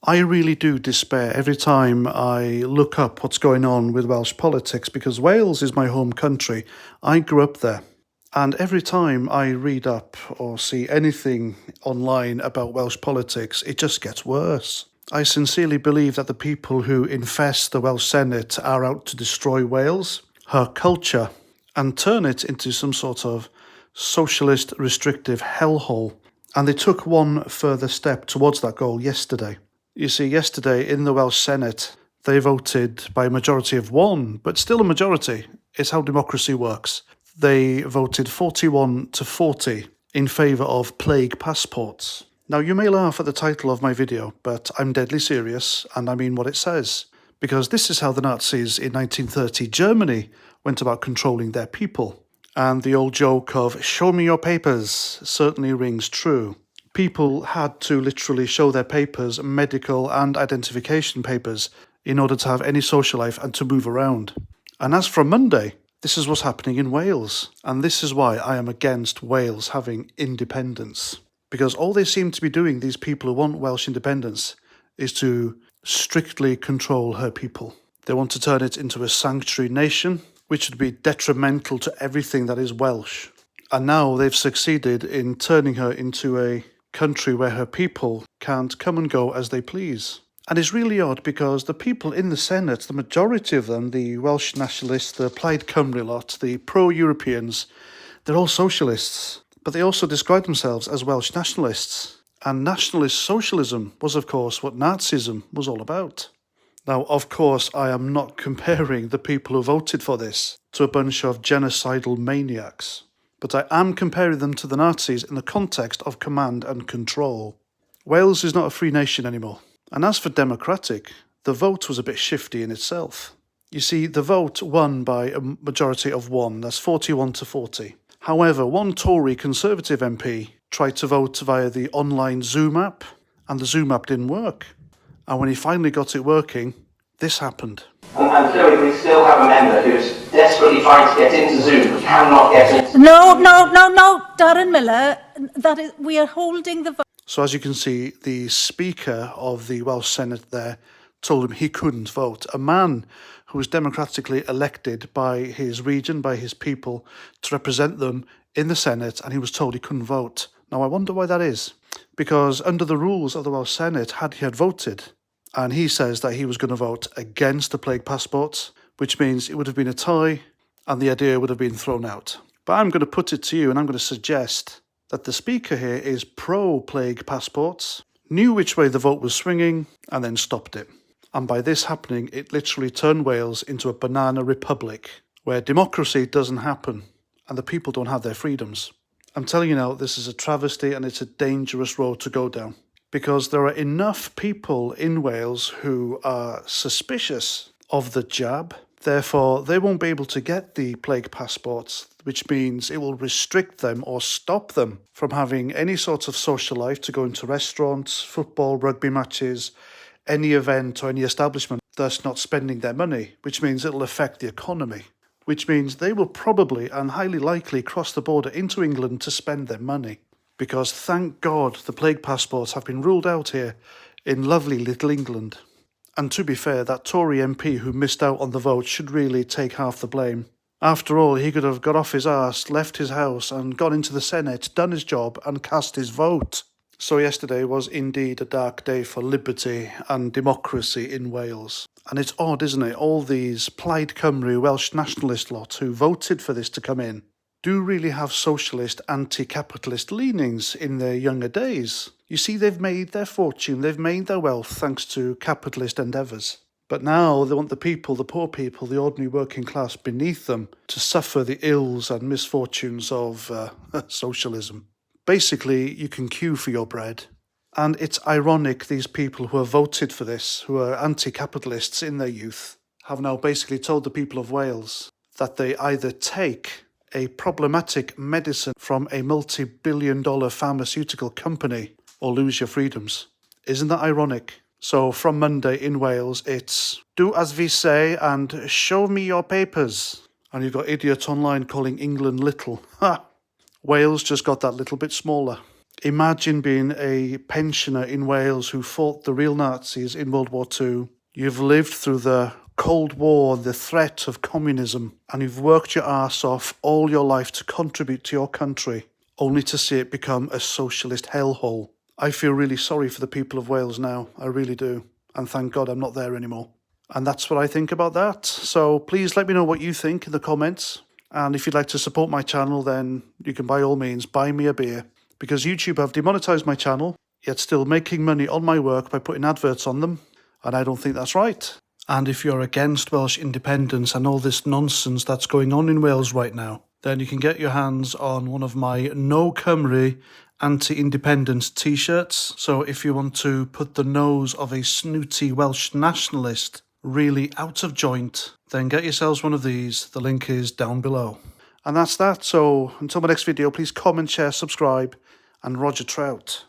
I really do despair every time I look up what's going on with Welsh politics because Wales is my home country. I grew up there. And every time I read up or see anything online about Welsh politics, it just gets worse. I sincerely believe that the people who infest the Welsh Senate are out to destroy Wales, her culture, and turn it into some sort of socialist restrictive hellhole. And they took one further step towards that goal yesterday. You see, yesterday in the Welsh Senate, they voted by a majority of one, but still a majority. It's how democracy works. They voted 41 to 40 in favour of plague passports. Now, you may laugh at the title of my video, but I'm deadly serious, and I mean what it says. Because this is how the Nazis in 1930 Germany went about controlling their people. And the old joke of, show me your papers, certainly rings true. People had to literally show their papers, medical and identification papers, in order to have any social life and to move around. And as from Monday, this is what's happening in Wales. And this is why I am against Wales having independence. Because all they seem to be doing, these people who want Welsh independence, is to strictly control her people. They want to turn it into a sanctuary nation, which would be detrimental to everything that is Welsh. And now they've succeeded in turning her into a country where her people can't come and go as they please. And it's really odd because the people in the Senate, the majority of them, the Welsh nationalists, the Plaid Cymru lot, the pro-Europeans, they're all socialists. But they also describe themselves as Welsh nationalists. And nationalist socialism was, of course, what Nazism was all about. Now, of course, I am not comparing the people who voted for this to a bunch of genocidal maniacs. But I am comparing them to the Nazis in the context of command and control. Wales is not a free nation anymore. And as for democratic, the vote was a bit shifty in itself. You see, the vote won by a majority of one, that's 41 to 40. However, one Tory Conservative MP tried to vote via the online Zoom app, and the Zoom app didn't work. And when he finally got it working, this happened. And Chloe, we still have a member who's desperately trying to get into Zoom but cannot get into. No, Darren Miller. We are holding the vote. So as you can see, the Speaker of the Welsh Senate there told him he couldn't vote. A man who was democratically elected by his region, by his people, to represent them in the Senate, and he was told he couldn't vote. Now, I wonder why that is. Because under the rules of the Welsh Senate, had he voted, and he says that he was going to vote against the plague passports, which means it would have been a tie and the idea would have been thrown out. But I'm going to put it to you and I'm going to suggest that the Speaker here is pro-plague passports, knew which way the vote was swinging and then stopped it. And by this happening, it literally turned Wales into a banana republic where democracy doesn't happen and the people don't have their freedoms. I'm telling you now, this is a travesty and it's a dangerous road to go down. Because there are enough people in Wales who are suspicious of the jab. Therefore, they won't be able to get the plague passports, which means it will restrict them or stop them from having any sort of social life, to go into restaurants, football, rugby matches, any event or any establishment, thus not spending their money, which means it'll affect the economy, which means they will probably and highly likely cross the border into England to spend their money. Because thank God the plague passports have been ruled out here in lovely little England. And to be fair, that Tory MP who missed out on the vote should really take half the blame. After all, he could have got off his arse, left his house and gone into the Senate, done his job and cast his vote. So yesterday was indeed a dark day for liberty and democracy in Wales. And it's odd, isn't it? All these Plaid Cymru Welsh nationalist lot who voted for this to come in do really have socialist, anti-capitalist leanings in their younger days. You see, they've made their fortune, they've made their wealth thanks to capitalist endeavours. But now they want the people, the poor people, the ordinary working class beneath them to suffer the ills and misfortunes of socialism. Basically, you can queue for your bread. And it's ironic these people who have voted for this, who are anti-capitalists in their youth, have now basically told the people of Wales that they either take a problematic medicine from a multi-billion-dollar pharmaceutical company or lose your freedoms. Isn't that ironic? So from Monday in Wales, it's do as we say and show me your papers. And you've got idiots online calling England little. Ha! Wales just got that little bit smaller. Imagine being a pensioner in Wales who fought the real Nazis in World War II. You've lived through the Cold War, the threat of communism, and you've worked your arse off all your life to contribute to your country, only to see it become a socialist hellhole. I feel really sorry for the people of Wales now, I really do, and thank God I'm not there anymore. And that's what I think about that. So please let me know what you think in the comments, and if you'd like to support my channel, then you can by all means buy me a beer, because YouTube have demonetized my channel, yet still making money on my work by putting adverts on them, and I don't think that's right. And if you're against Welsh independence and all this nonsense that's going on in Wales right now, then you can get your hands on one of my No Cymru anti-independence t-shirts. So if you want to put the nose of a snooty Welsh nationalist really out of joint, then get yourselves one of these. The link is down below. And that's that. So until my next video, please comment, share, subscribe, and Roger Trout.